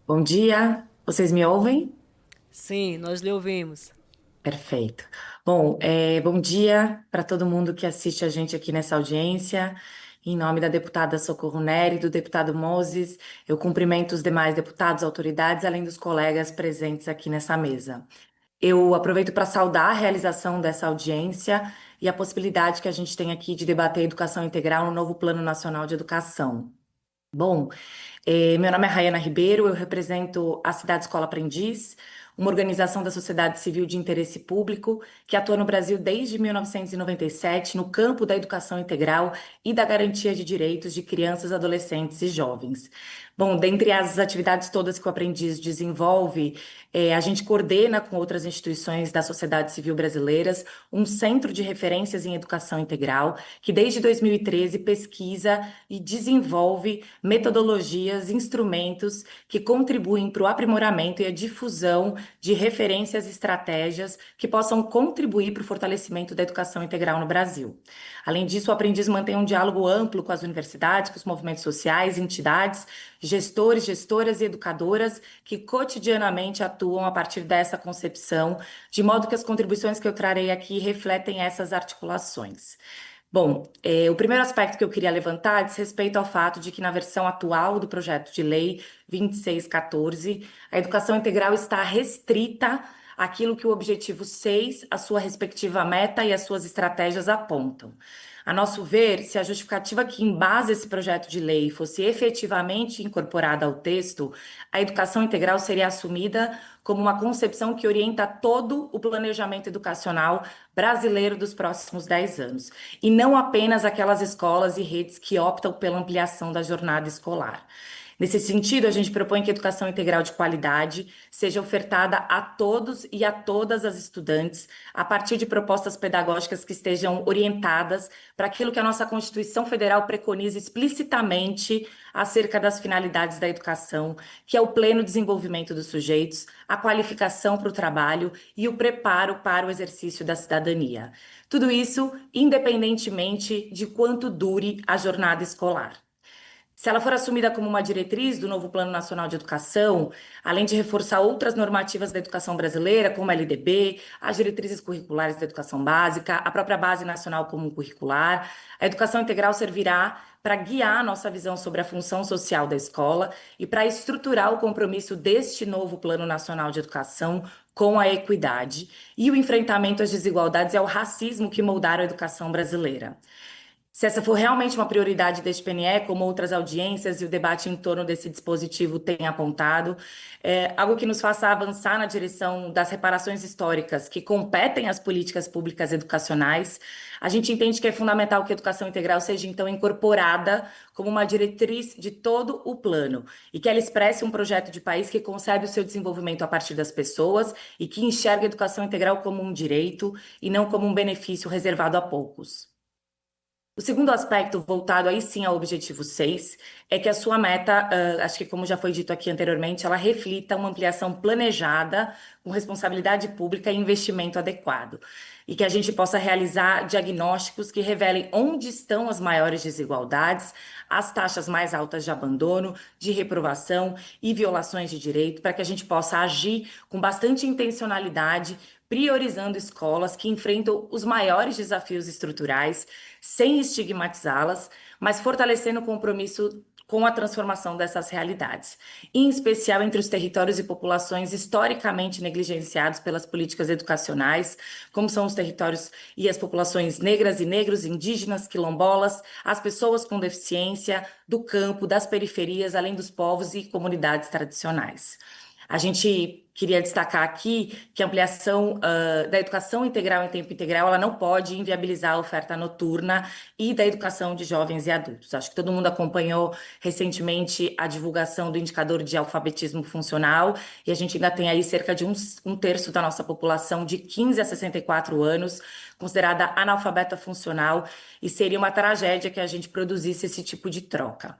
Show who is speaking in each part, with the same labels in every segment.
Speaker 1: Bom dia, vocês me ouvem?
Speaker 2: Sim, nós lhe ouvimos.
Speaker 1: Perfeito. Bom, bom dia para todo mundo que assiste a gente aqui nessa audiência. Em nome da deputada Socorro Neri e do deputado Moses, eu cumprimento os demais deputados, autoridades, além dos colegas presentes aqui nessa mesa. Eu aproveito para saudar a realização dessa audiência e a possibilidade que a gente tem aqui de debater a educação integral no novo Plano Nacional de Educação. Bom, meu nome é Rayana Ribeiro, eu represento a Cidade Escola Aprendiz, uma organização da sociedade civil de interesse público que atua no Brasil desde 1997 no campo da educação integral e da garantia de direitos de crianças, adolescentes e jovens. Bom, dentre as atividades todas que o Aprendiz desenvolve, a gente coordena com outras instituições da sociedade civil brasileiras um centro de referências em educação integral que desde 2013 pesquisa e desenvolve metodologias, instrumentos que contribuem para o aprimoramento e a difusão de referências e estratégias que possam contribuir para o fortalecimento da educação integral no Brasil. Além disso, o Aprendiz mantém um diálogo amplo com as universidades, com os movimentos sociais, entidades, gestores, gestoras e educadoras que cotidianamente atuam a partir dessa concepção, de modo que as contribuições que eu trarei aqui refletem essas articulações. Bom, o primeiro aspecto que eu queria levantar diz respeito ao fato de que, na versão atual do projeto de lei 2614, a educação integral está restrita àquilo que o objetivo 6, a sua respectiva meta e as suas estratégias apontam. A nosso ver, se a justificativa que embasa esse projeto de lei fosse efetivamente incorporada ao texto, a educação integral seria assumida como uma concepção que orienta todo o planejamento educacional brasileiro dos próximos 10 anos, e não apenas aquelas escolas e redes que optam pela ampliação da jornada escolar. Nesse sentido, a gente propõe que a educação integral de qualidade seja ofertada a todos e a todas as estudantes, a partir de propostas pedagógicas que estejam orientadas para aquilo que a nossa Constituição Federal preconiza explicitamente acerca das finalidades da educação, que é o pleno desenvolvimento dos sujeitos, a qualificação para o trabalho e o preparo para o exercício da cidadania. Tudo isso independentemente de quanto dure a jornada escolar. Se ela for assumida como uma diretriz do novo Plano Nacional de Educação, além de reforçar outras normativas da educação brasileira, como a LDB, as diretrizes curriculares da educação básica, a própria Base Nacional Comum Curricular, a educação integral servirá para guiar a nossa visão sobre a função social da escola e para estruturar o compromisso deste novo Plano Nacional de Educação com a equidade e o enfrentamento às desigualdades e ao racismo que moldaram a educação brasileira. Se essa for realmente uma prioridade deste PNE, como outras audiências e o debate em torno desse dispositivo tem apontado, algo que nos faça avançar na direção das reparações históricas que competem às políticas públicas educacionais, a gente entende que é fundamental que a educação integral seja, então, incorporada como uma diretriz de todo o plano e que ela expresse um projeto de país que concebe o seu desenvolvimento a partir das pessoas e que enxerga a educação integral como um direito e não como um benefício reservado a poucos. O segundo aspecto, voltado aí sim ao objetivo 6, é que a sua meta, acho que como já foi dito aqui anteriormente, ela reflita uma ampliação planejada, com responsabilidade pública e investimento adequado. E que a gente possa realizar diagnósticos que revelem onde estão as maiores desigualdades, as taxas mais altas de abandono, de reprovação e violações de direito, para que a gente possa agir com bastante intencionalidade, priorizando escolas que enfrentam os maiores desafios estruturais, sem estigmatizá-las, mas fortalecendo o compromisso com a transformação dessas realidades, em especial entre os territórios e populações historicamente negligenciados pelas políticas educacionais, como são os territórios e as populações negras e negros, indígenas, quilombolas, as pessoas com deficiência, do campo, das periferias, além dos povos e comunidades tradicionais. A gente queria destacar aqui que a ampliação da educação integral em tempo integral ela não pode inviabilizar a oferta noturna e da educação de jovens e adultos. Acho que todo mundo acompanhou recentemente a divulgação do indicador de alfabetismo funcional e a gente ainda tem aí cerca de um terço da nossa população de 15 a 64 anos considerada analfabeta funcional e seria uma tragédia que a gente produzisse esse tipo de troca.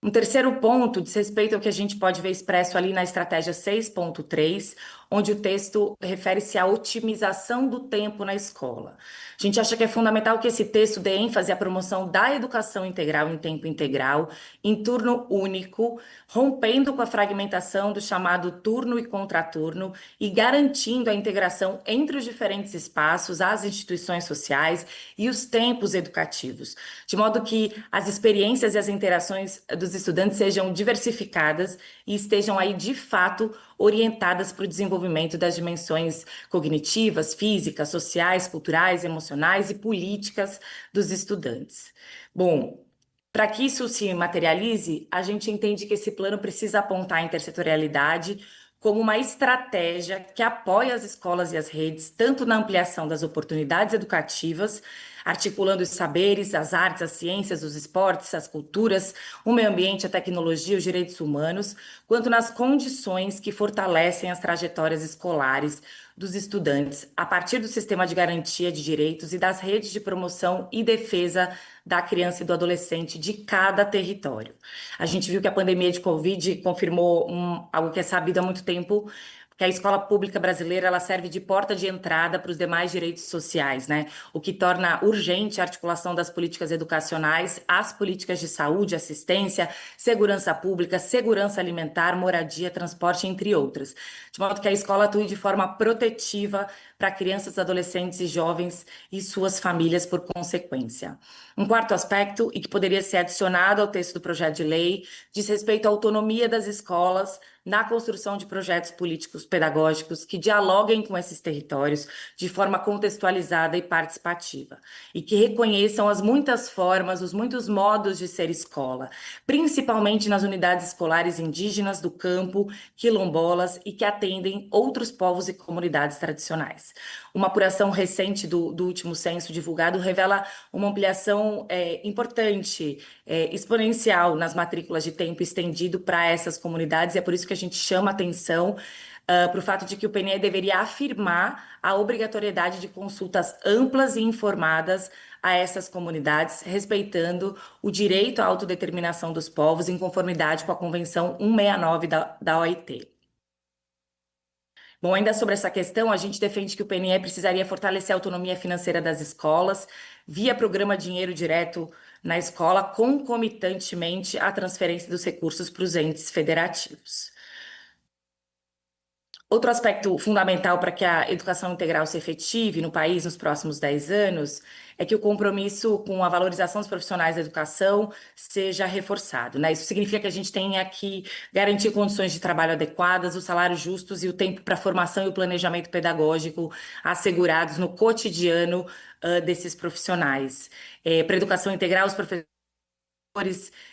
Speaker 1: Um terceiro ponto diz respeito ao que a gente pode ver expresso ali na estratégia 6.3, onde o texto refere-se à otimização do tempo na escola. A gente acha que é fundamental que esse texto dê ênfase à promoção da educação integral em tempo integral, em turno único, rompendo com a fragmentação do chamado turno e contraturno e garantindo a integração entre os diferentes espaços, as instituições sociais e os tempos educativos, de modo que as experiências e as interações dos estudantes sejam diversificadas e estejam aí de fato orientadas para o desenvolvimento das dimensões cognitivas, físicas, sociais, culturais, emocionais e políticas dos estudantes. Bom, para que isso se materialize, a gente entende que esse plano precisa apontar a intersetorialidade como uma estratégia que apoia as escolas e as redes, tanto na ampliação das oportunidades educativas, articulando os saberes, as artes, as ciências, os esportes, as culturas, o meio ambiente, a tecnologia, os direitos humanos, quanto nas condições que fortalecem as trajetórias escolares dos estudantes, a partir do sistema de garantia de direitos e das redes de promoção e defesa da criança e do adolescente de cada território. A gente viu que a pandemia de Covid confirmou algo que é sabido há muito tempo, que a escola pública brasileira ela serve de porta de entrada para os demais direitos sociais, né? O que torna urgente a articulação das políticas educacionais às políticas de saúde, assistência, segurança pública, segurança alimentar, moradia, transporte, entre outras. De modo que a escola atue de forma protetiva para crianças, adolescentes e jovens e suas famílias por consequência. Um quarto aspecto, e que poderia ser adicionado ao texto do projeto de lei, diz respeito à autonomia das escolas na construção de projetos políticos pedagógicos que dialoguem com esses territórios de forma contextualizada e participativa, e que reconheçam as muitas formas, os muitos modos de ser escola, principalmente nas unidades escolares indígenas do campo, quilombolas e que atendem outros povos e comunidades tradicionais. Uma apuração recente do último censo divulgado revela uma ampliação importante, exponencial nas matrículas de tempo estendido para essas comunidades, e é por isso que a gente chama atenção para o fato de que o PNE deveria afirmar a obrigatoriedade de consultas amplas e informadas a essas comunidades, respeitando o direito à autodeterminação dos povos em conformidade com a Convenção 169 da OIT. Bom, ainda sobre essa questão, a gente defende que o PNE precisaria fortalecer a autonomia financeira das escolas via programa Dinheiro Direto na escola, concomitantemente à transferência dos recursos para os entes federativos. Outro aspecto fundamental para que a educação integral se efetive no país nos próximos 10 anos é que o compromisso com a valorização dos profissionais da educação seja reforçado, né? Isso significa que a gente tenha que garantir condições de trabalho adequadas, os salários justos e o tempo para a formação e o planejamento pedagógico assegurados no cotidiano desses profissionais. Para a educação integral, os professores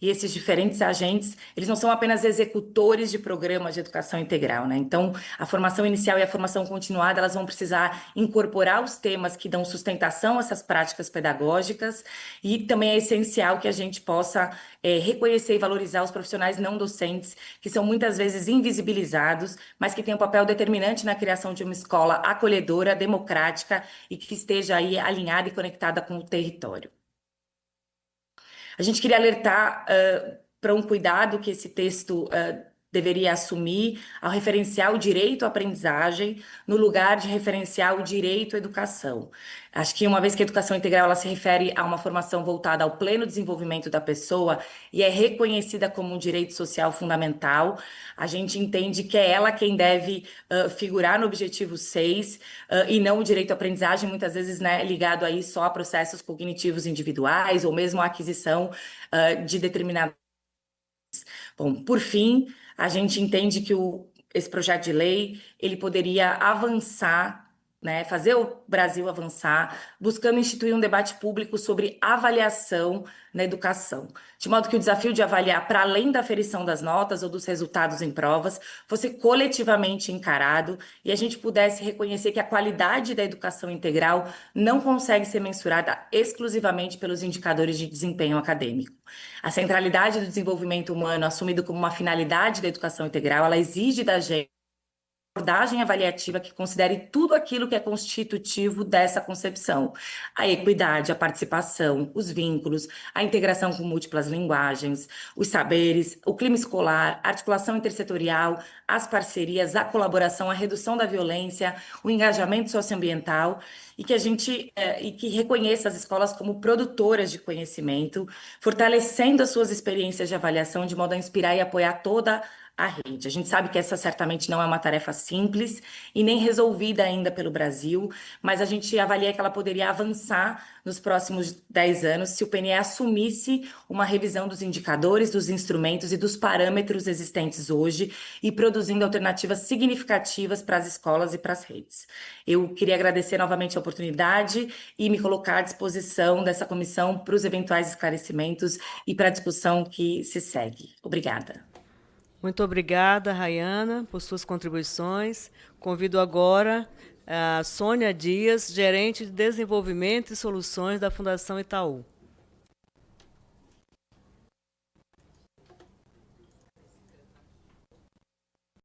Speaker 1: e esses diferentes agentes, eles não são apenas executores de programas de educação integral, né? Então, a formação inicial e a formação continuada, elas vão precisar incorporar os temas que dão sustentação a essas práticas pedagógicas e também é essencial que a gente possa reconhecer e valorizar os profissionais não docentes, que são muitas vezes invisibilizados, mas que têm um papel determinante na criação de uma escola acolhedora, democrática e que esteja aí alinhada e conectada com o território. A gente queria alertar para um cuidado que esse texto deveria assumir ao referenciar o direito à aprendizagem no lugar de referenciar o direito à educação. Acho que uma vez que a educação integral ela se refere a uma formação voltada ao pleno desenvolvimento da pessoa e é reconhecida como um direito social fundamental, a gente entende que é ela quem deve figurar no objetivo 6 e não o direito à aprendizagem, muitas vezes, né, ligado aí só a processos cognitivos individuais ou mesmo a aquisição de determinados. Bom, por fim, a gente entende que esse projeto de lei ele poderia avançar, né, fazer o Brasil avançar, buscando instituir um debate público sobre avaliação na educação, de modo que o desafio de avaliar para além da aferição das notas ou dos resultados em provas fosse coletivamente encarado e a gente pudesse reconhecer que a qualidade da educação integral não consegue ser mensurada exclusivamente pelos indicadores de desempenho acadêmico. A centralidade do desenvolvimento humano, assumido como uma finalidade da educação integral, ela exige da gente abordagem avaliativa que considere tudo aquilo que é constitutivo dessa concepção: a equidade, a participação, os vínculos, a integração com múltiplas linguagens, os saberes, o clima escolar, a articulação intersetorial, as parcerias, a colaboração, a redução da violência, o engajamento socioambiental, e que a gente e que reconheça as escolas como produtoras de conhecimento, fortalecendo as suas experiências de avaliação de modo a inspirar e apoiar toda a rede. A gente sabe que essa certamente não é uma tarefa simples e nem resolvida ainda pelo Brasil, mas a gente avalia que ela poderia avançar nos próximos 10 anos se o PNE assumisse uma revisão dos indicadores, dos instrumentos e dos parâmetros existentes hoje e produzindo alternativas significativas para as escolas e para as redes. Eu queria agradecer novamente a oportunidade e me colocar à disposição dessa comissão para os eventuais esclarecimentos e para a discussão que se segue. Obrigada.
Speaker 2: Muito obrigada, Rayana, por suas contribuições. Convido agora a Sônia Dias, gerente de Desenvolvimento e Soluções da Fundação Itaú.